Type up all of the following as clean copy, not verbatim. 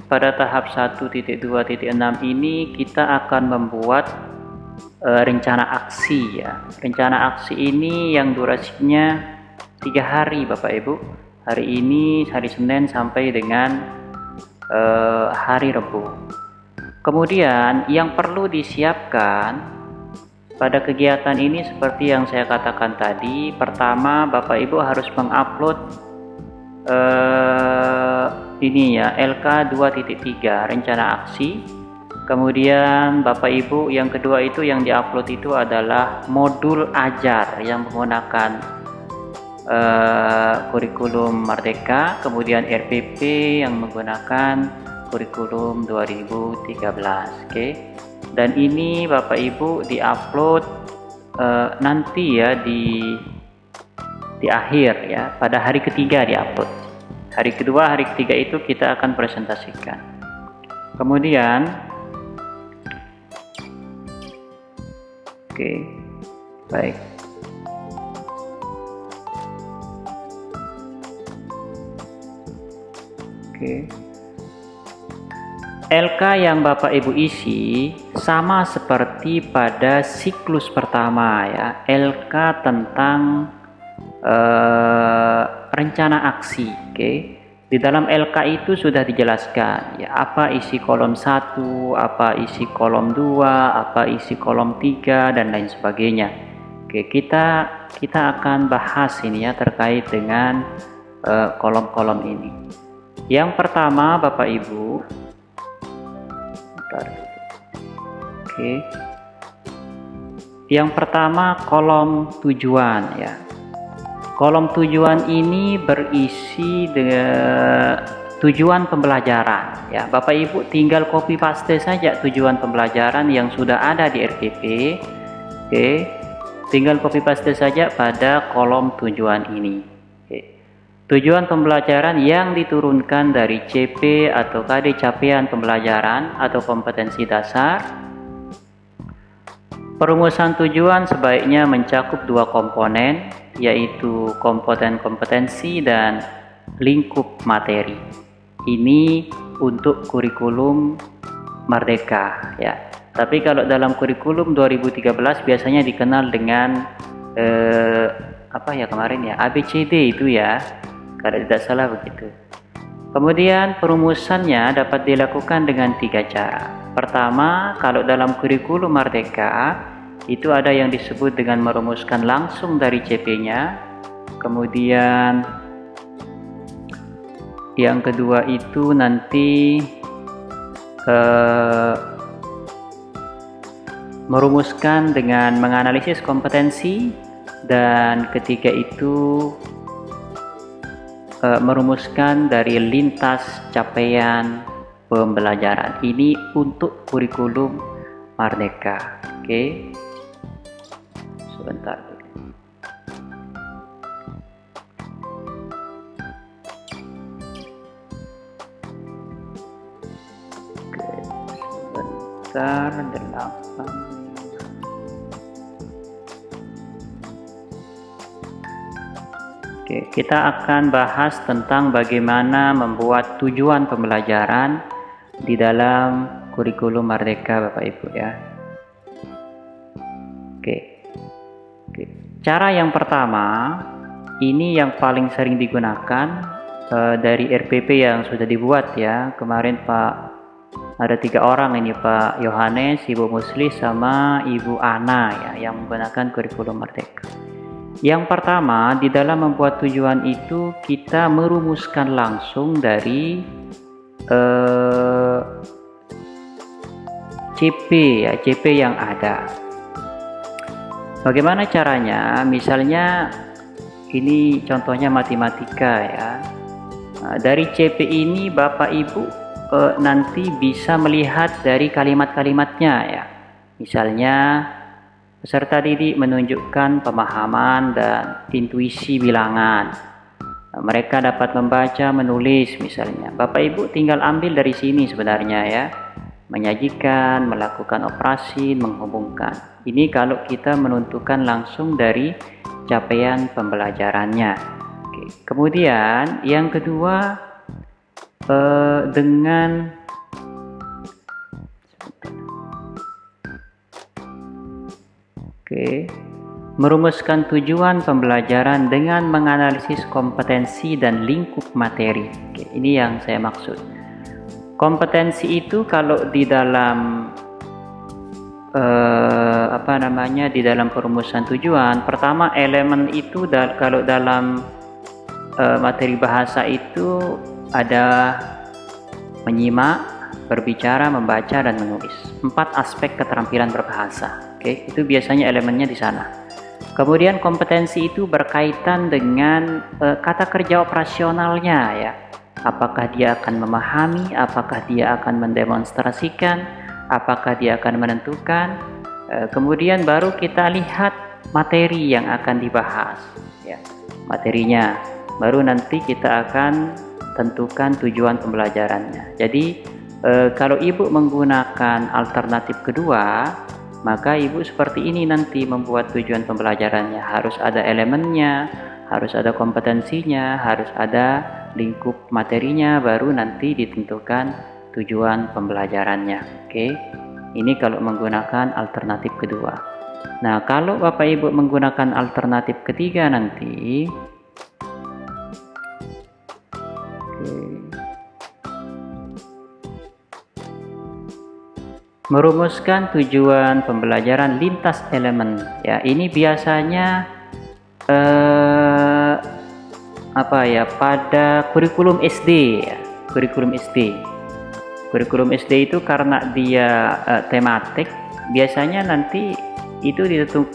pada tahap 1.2.6 ini kita akan membuat rencana aksi ya. Rencana aksi ini yang durasinya 3 hari Bapak Ibu. Hari ini hari Senin sampai dengan hari Rabu. Kemudian yang perlu disiapkan pada kegiatan ini seperti yang saya katakan tadi, pertama Bapak Ibu harus mengupload ini ya, LK 2.3 rencana aksi. Kemudian Bapak Ibu yang kedua itu yang diupload itu adalah modul ajar yang menggunakan kurikulum Merdeka, kemudian RPP yang menggunakan kurikulum 2013. Oke. Dan ini Bapak Ibu diupload nanti ya di akhir ya, pada hari ketiga diupload. Hari kedua, hari ketiga itu kita akan presentasikan. Kemudian oke, baik. Oke. LK yang Bapak Ibu isi sama seperti pada siklus pertama ya, LK tentang rencana aksi. Oke. Di dalam LK itu sudah dijelaskan ya, apa isi kolom 1, apa isi kolom 2, apa isi kolom 3 dan lain sebagainya. Oke, kita akan bahas ini ya terkait dengan kolom-kolom ini. Yang pertama Bapak Ibu, oke. Yang pertama kolom tujuan ya. Kolom tujuan ini berisi dengan tujuan pembelajaran ya. Bapak Ibu tinggal copy paste saja tujuan pembelajaran yang sudah ada di RPP. Oke. Tinggal copy paste saja pada kolom tujuan ini. Oke. Tujuan pembelajaran yang diturunkan dari CP atau KD capaian pembelajaran atau kompetensi dasar. Perumusan tujuan sebaiknya mencakup 2 komponen, yaitu komponen kompetensi dan lingkup materi. Ini untuk kurikulum Merdeka ya. Tapi kalau dalam kurikulum 2013 biasanya dikenal dengan apa ya kemarin ya, ABCD itu ya, kalau tidak salah begitu. Kemudian perumusannya dapat dilakukan dengan 3 cara. Pertama, kalau dalam kurikulum Merdeka itu ada yang disebut dengan merumuskan langsung dari CP-nya. Kemudian yang kedua itu nanti merumuskan dengan menganalisis kompetensi, dan ketiga itu merumuskan dari lintas capaian pembelajaran. Ini untuk kurikulum Merdeka. Oke. Sebentar. Oke, sebentar 8. Oke, kita akan bahas tentang bagaimana membuat tujuan pembelajaran di dalam kurikulum Merdeka Bapak Ibu ya. Oke. Cara yang pertama, ini yang paling sering digunakan dari RPP yang sudah dibuat ya. Kemarin ada 3 orang ini, Pak Yohanes, Ibu Musli, sama Ibu Ana ya, yang menggunakan kurikulum Merdeka. Yang pertama, di dalam membuat tujuan itu kita merumuskan langsung dari CP ya, CP yang ada. Bagaimana caranya? Misalnya ini contohnya matematika ya. Nah, dari CP ini Bapak Ibu nanti bisa melihat dari kalimat-kalimatnya ya. Misalnya peserta didik menunjukkan pemahaman dan intuisi bilangan. Nah, mereka dapat membaca, menulis misalnya. Bapak Ibu tinggal ambil dari sini sebenarnya ya. Menyajikan, melakukan operasi, menghubungkan. Ini kalau kita menentukan langsung dari capaian pembelajarannya. Oke. Kemudian yang kedua dengan Oke. Merumuskan tujuan pembelajaran dengan menganalisis kompetensi dan lingkup materi. Oke, ini yang saya maksud. Kompetensi itu kalau di dalam di dalam perumusan tujuan, pertama elemen itu kalau dalam materi bahasa itu ada menyimak, berbicara, membaca, dan menulis. 4 aspek keterampilan berbahasa. Oke, itu biasanya elemennya di sana. Kemudian kompetensi itu berkaitan dengan kata kerja operasionalnya ya. Apakah dia akan memahami, apakah dia akan mendemonstrasikan, apakah dia akan menentukan. Kemudian baru kita lihat materi yang akan dibahas ya. Materinya. Baru nanti kita akan tentukan tujuan pembelajarannya. Jadi kalau ibu menggunakan alternatif kedua, maka ibu seperti ini nanti membuat tujuan pembelajarannya. Harus ada elemennya, harus ada kompetensinya, harus ada lingkup materinya, baru nanti ditentukan tujuan pembelajarannya. Oke, ini kalau menggunakan alternatif kedua. Nah, kalau Bapak Ibu menggunakan alternatif ketiga nanti, merumuskan tujuan pembelajaran lintas elemen ya. Ini biasanya pada kurikulum SD ya. Kurikulum SD itu karena dia tematik, biasanya nanti itu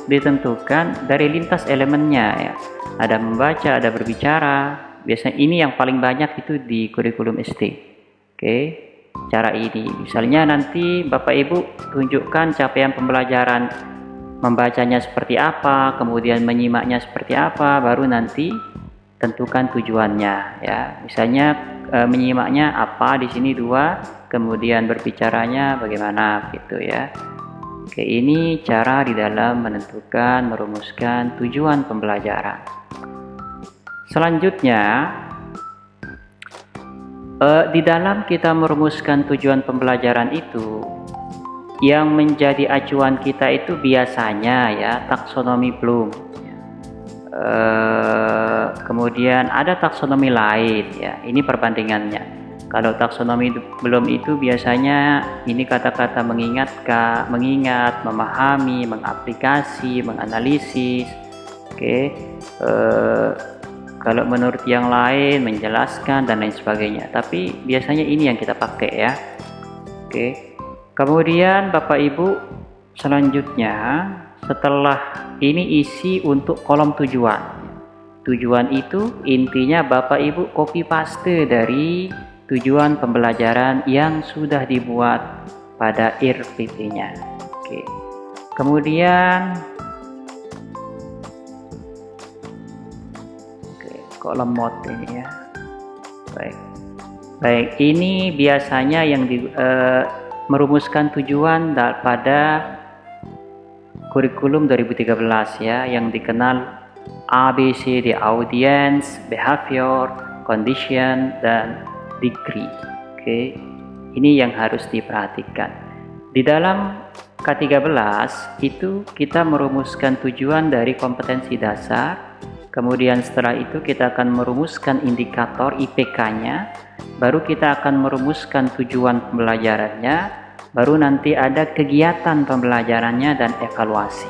ditentukan dari lintas elemennya ya. Ada membaca, ada berbicara. Biasanya ini yang paling banyak itu di kurikulum SD. Oke. Cara ini, misalnya nanti Bapak Ibu tunjukkan capaian pembelajaran, membacanya seperti apa, kemudian menyimaknya seperti apa, baru nanti tentukan tujuannya ya. Misalnya menyimaknya apa, di sini 2, kemudian berbicaranya bagaimana gitu ya. Oke, ini cara di dalam menentukan, merumuskan tujuan pembelajaran. Selanjutnya, di dalam kita merumuskan tujuan pembelajaran itu, yang menjadi acuan kita itu biasanya ya taksonomi Bloom. Kemudian ada taksonomi lain ya, ini perbandingannya. Kalau taksonomi Bloom itu biasanya ini kata-kata mengingat, memahami, mengaplikasi, menganalisis. Oke. Kalau menurut yang lain menjelaskan dan lain sebagainya, tapi biasanya ini yang kita pakai ya. Oke. Kemudian Bapak Ibu selanjutnya, setelah ini isi untuk kolom tujuan. Tujuan itu intinya Bapak Ibu copy paste dari tujuan pembelajaran yang sudah dibuat pada IRPP-nya. Oke. Kemudian kolom mode ini ya. Baik, ini biasanya yang merumuskan tujuan pada kurikulum 2013 ya, yang dikenal ABCD, audience, behavior, condition, dan degree. Oke, ini yang harus diperhatikan. Di dalam K13 itu kita merumuskan tujuan dari kompetensi dasar. Kemudian setelah itu kita akan merumuskan indikator IPK-nya, baru kita akan merumuskan tujuan pembelajarannya, baru nanti ada kegiatan pembelajarannya dan evaluasi.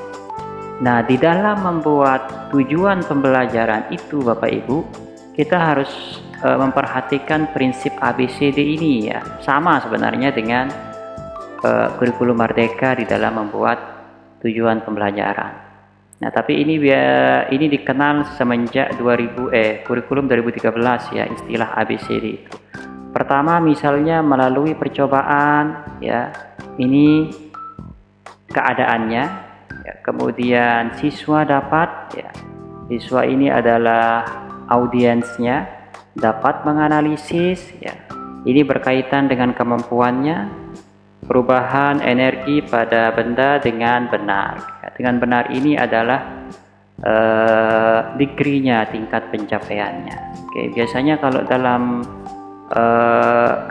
Nah, di dalam membuat tujuan pembelajaran itu Bapak Ibu, kita harus memperhatikan prinsip ABCD ini ya. Sama sebenarnya dengan kurikulum Merdeka di dalam membuat tujuan pembelajaran. Nah, tapi ini dikenal semenjak kurikulum 2013 ya, istilah ABCD itu. Pertama misalnya melalui percobaan ya, ini keadaannya ya. Kemudian siswa dapat ya, siswa ini adalah audiensnya, dapat menganalisis ya. Ini berkaitan dengan kemampuannya, perubahan energi pada benda dengan benar. Dengan benar ini adalah degree-nya, tingkat pencapaiannya. Oke, biasanya kalau dalam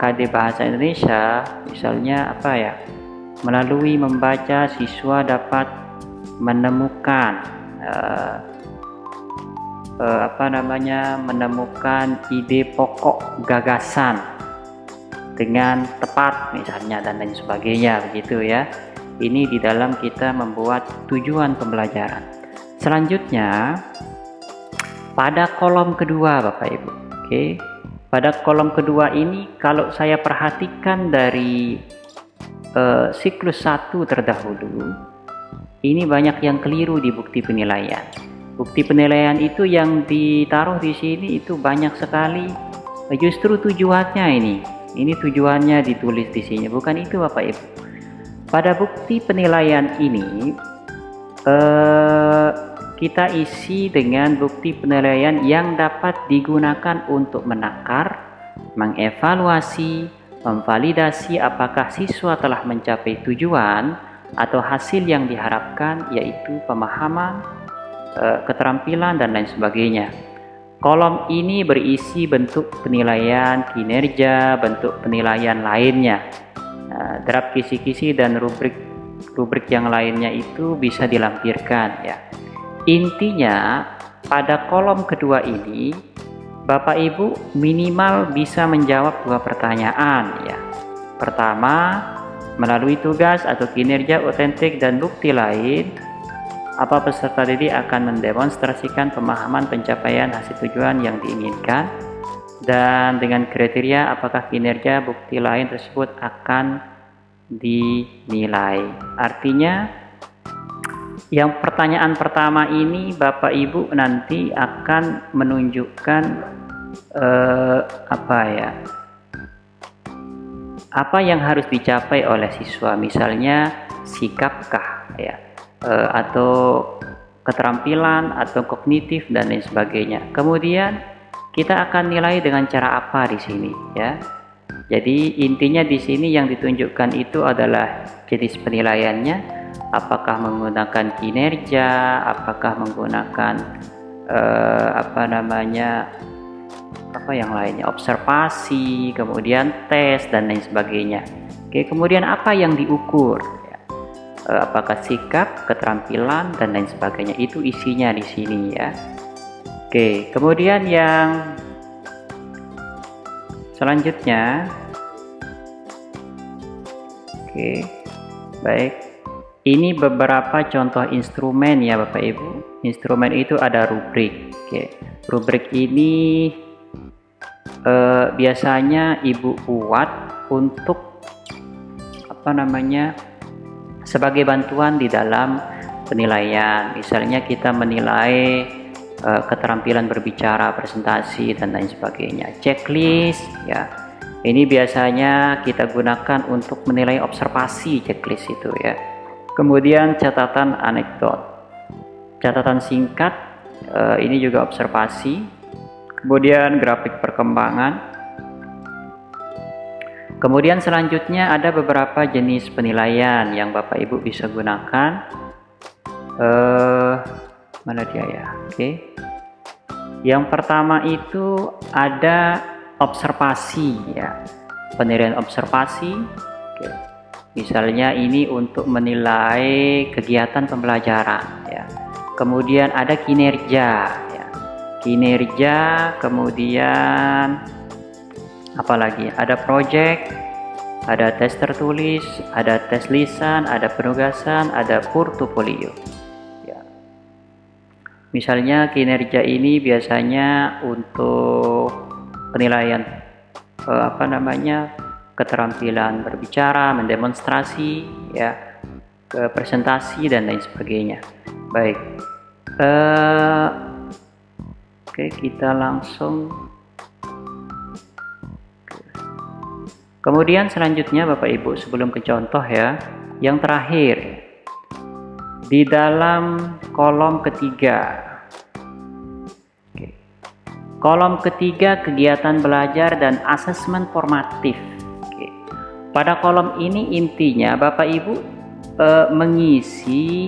KD Bahasa Indonesia, misalnya melalui membaca siswa dapat menemukan menemukan ide pokok gagasan dengan tepat misalnya dan lain sebagainya, begitu ya. Ini di dalam kita membuat tujuan pembelajaran. Selanjutnya pada kolom kedua Bapak Ibu. Oke. Pada kolom kedua ini kalau saya perhatikan dari siklus 1 terdahulu, ini banyak yang keliru di bukti penilaian. Bukti penilaian itu yang ditaruh di sini itu banyak sekali. Justru tujuannya ini tujuannya ditulis di sini, bukan itu Bapak Ibu. Pada bukti penilaian ini kita isi dengan bukti penilaian yang dapat digunakan untuk menakar, mengevaluasi, memvalidasi apakah siswa telah mencapai tujuan atau hasil yang diharapkan, yaitu pemahaman, keterampilan, dan lain sebagainya. Kolom ini berisi bentuk penilaian kinerja, bentuk penilaian lainnya. Draft kisi-kisi dan rubrik yang lainnya itu bisa dilampirkan ya. Intinya pada kolom kedua ini Bapak Ibu minimal bisa menjawab 2 pertanyaan ya. Pertama, melalui tugas atau kinerja otentik dan bukti lain, apa peserta didik akan mendemonstrasikan pemahaman pencapaian hasil tujuan yang diinginkan, dan dengan kriteria apakah kinerja bukti lain tersebut akan dinilai. Artinya yang pertanyaan pertama ini Bapak Ibu nanti akan menunjukkan apa yang harus dicapai oleh siswa, misalnya sikapkah ya, atau keterampilan atau kognitif dan lain sebagainya. Kemudian kita akan nilai dengan cara apa di sini ya. Jadi intinya di sini yang ditunjukkan itu adalah jenis penilaiannya, apakah menggunakan kinerja, apakah menggunakan yang lainnya, observasi, kemudian tes dan lain sebagainya. Oke, kemudian apa yang diukur? Apakah sikap, keterampilan, dan lain sebagainya, itu isinya di sini ya. Oke, kemudian yang selanjutnya, oke, baik, ini beberapa contoh instrumen ya Bapak Ibu. Instrumen itu ada rubrik. Oke, rubrik ini biasanya Ibu buat untuk sebagai bantuan di dalam penilaian. Misalnya kita menilai keterampilan berbicara, presentasi, dan lain sebagainya. Checklist ya, ini biasanya kita gunakan untuk menilai observasi, checklist itu ya. Kemudian catatan anekdot, catatan singkat, ini juga observasi. Kemudian grafik perkembangan. Kemudian selanjutnya ada beberapa jenis penilaian yang Bapak Ibu bisa gunakan. Mana dia ya? Oke. Yang pertama itu ada observasi ya. Penilaian observasi. Oke. Misalnya ini untuk menilai kegiatan pembelajaran ya. Kemudian ada kinerja ya. Kinerja, kemudian apalagi ada project, ada tes tertulis, ada tes lisan, ada penugasan, ada portofolio ya. Misalnya kinerja ini biasanya untuk penilaian keterampilan berbicara, mendemonstrasi ya, ke presentasi dan lain sebagainya. Baik, oke, kita langsung. Kemudian selanjutnya Bapak Ibu, sebelum ke contoh ya, yang terakhir di dalam kolom ketiga. Oke. Kolom ketiga, kegiatan belajar dan asesmen formatif. Oke. Pada kolom ini intinya Bapak Ibu mengisi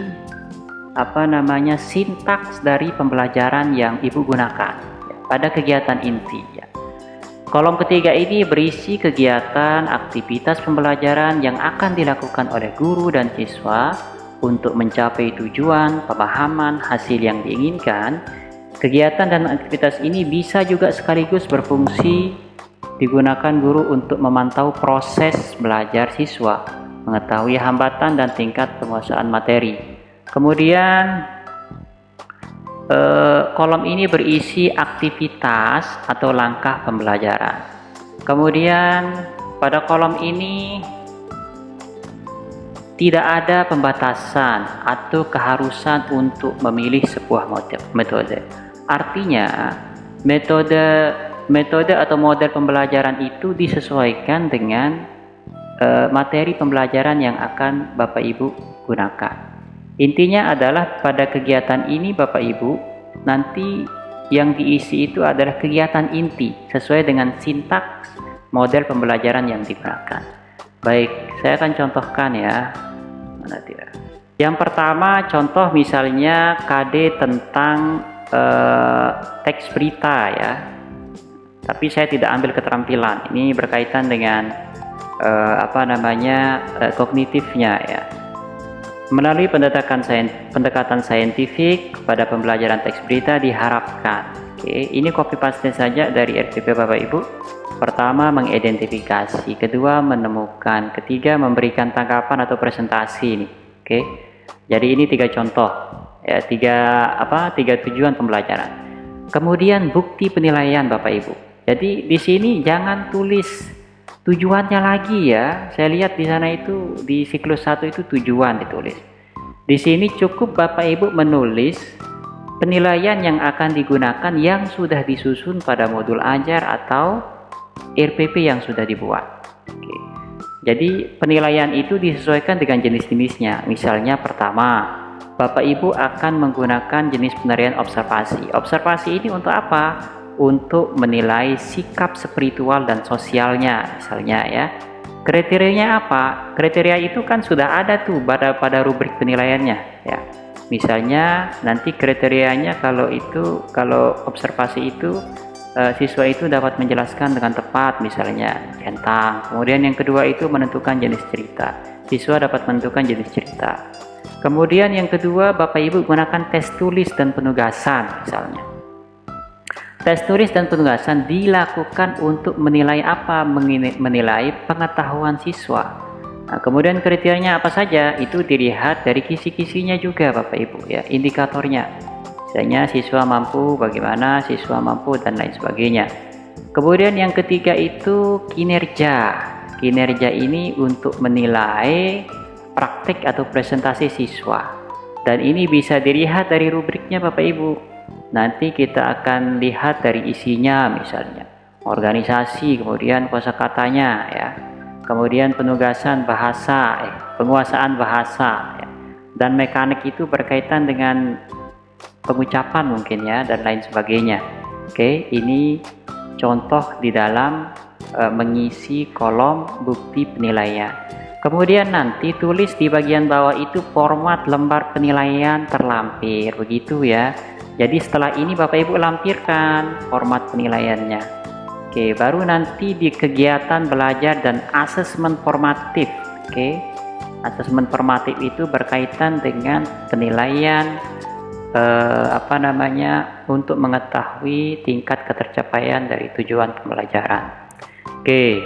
sintaks dari pembelajaran yang Ibu gunakan ya, pada kegiatan inti ya. Kolom ketiga ini berisi kegiatan aktivitas pembelajaran yang akan dilakukan oleh guru dan siswa untuk mencapai tujuan, pemahaman, hasil yang diinginkan, kegiatan dan aktivitas ini bisa juga sekaligus berfungsi digunakan guru untuk memantau proses belajar siswa, mengetahui hambatan dan tingkat penguasaan materi. Kemudian kolom ini berisi aktivitas atau langkah pembelajaran. Kemudian pada kolom ini tidak ada pembatasan atau keharusan untuk memilih sebuah metode. Artinya, metode atau model pembelajaran itu disesuaikan dengan materi pembelajaran yang akan Bapak Ibu gunakan. Intinya adalah pada kegiatan ini Bapak Ibu nanti yang diisi itu adalah kegiatan inti sesuai dengan sintaks model pembelajaran yang digunakan. Baik, saya akan contohkan ya. Mana dia? Yang pertama contoh misalnya KD tentang teks berita ya. Tapi saya tidak ambil keterampilan. Ini berkaitan dengan kognitifnya ya. Melalui pendekatan saintifik pada pembelajaran teks berita diharapkan. Oke, ini copy paste saja dari RPP Bapak Ibu. Pertama, mengidentifikasi. Kedua, menemukan. Ketiga, memberikan tanggapan atau presentasi nih. Oke. Jadi ini 3 contoh ya, 3 tujuan pembelajaran. Kemudian bukti penilaian Bapak Ibu. Jadi di sini jangan tulis tujuannya lagi ya. Saya lihat di sana itu di siklus 1 itu tujuan ditulis. Di sini cukup Bapak Ibu menulis penilaian yang akan digunakan yang sudah disusun pada modul ajar atau RPP yang sudah dibuat. Oke. Jadi penilaian itu disesuaikan dengan jenis-jenisnya. Misalnya pertama, Bapak Ibu akan menggunakan jenis penilaian observasi. Observasi ini untuk apa? Untuk menilai sikap spiritual dan sosialnya misalnya ya. Kriterianya apa? Kriteria itu kan sudah ada tuh pada rubrik penilaiannya ya. Misalnya nanti kriterianya kalau observasi itu siswa itu dapat menjelaskan dengan tepat misalnya centang. Kemudian yang kedua itu menentukan jenis cerita. Siswa dapat menentukan jenis cerita. Kemudian yang kedua Bapak Ibu gunakan tes tulis dan penugasan misalnya. Tes tulis dan penugasan dilakukan untuk menilai apa? Menilai pengetahuan siswa. Nah, kemudian kriterianya apa saja? Itu dilihat dari kisi-kisinya juga Bapak Ibu ya, indikatornya. Misalnya siswa mampu, bagaimana siswa mampu dan lain sebagainya. Kemudian yang ketiga itu kinerja. Kinerja ini untuk menilai praktik atau presentasi siswa. Dan ini bisa dilihat dari rubriknya Bapak Ibu. Nanti kita akan lihat dari isinya misalnya. Organisasi, kemudian kosakatanya ya. Kemudian penugasan bahasa, penguasaan bahasa ya. Dan mekanik itu berkaitan dengan pengucapan mungkin ya dan lain sebagainya. Oke, ini contoh di dalam mengisi kolom bukti penilaian. Kemudian nanti tulis di bagian bawah itu format lembar penilaian terlampir begitu ya. Jadi setelah ini Bapak Ibu lampirkan format penilaiannya. Oke, baru nanti di kegiatan belajar dan asesmen formatif. Oke, asesmen formatif itu berkaitan dengan penilaian untuk mengetahui tingkat ketercapaian dari tujuan pembelajaran. Oke.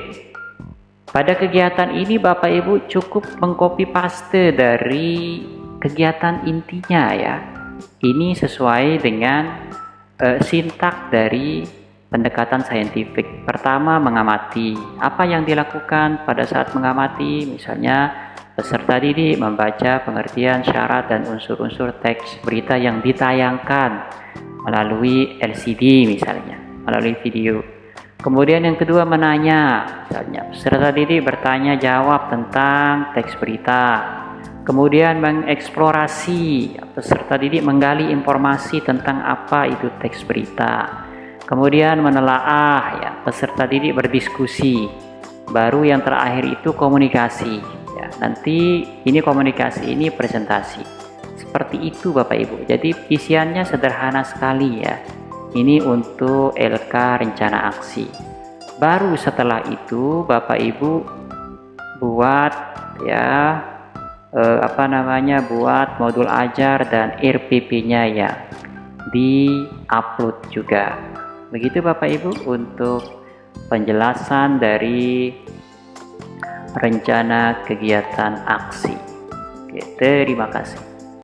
Pada kegiatan ini Bapak Ibu cukup mengcopy paste dari kegiatan intinya ya. Ini sesuai dengan sintak dari pendekatan saintifik. Pertama, mengamati. Apa yang dilakukan pada saat mengamati? Misalnya peserta didik membaca pengertian syarat dan unsur-unsur teks berita yang ditayangkan melalui LCD misalnya, melalui video. Kemudian yang kedua menanya, misalnya peserta didik bertanya jawab tentang teks berita. Kemudian mengeksplorasi, peserta didik menggali informasi tentang apa itu teks berita. Kemudian menelaah, ya peserta didik berdiskusi. Baru yang terakhir itu komunikasi. Ya, nanti ini komunikasi, ini presentasi. Seperti itu Bapak Ibu. Jadi isiannya sederhana sekali ya. Ini untuk LK rencana aksi. Baru setelah itu Bapak Ibu buat ya buat modul ajar dan RPP-nya ya, di-upload juga. Begitu Bapak Ibu untuk penjelasan dari rencana kegiatan aksi. Oke, terima kasih.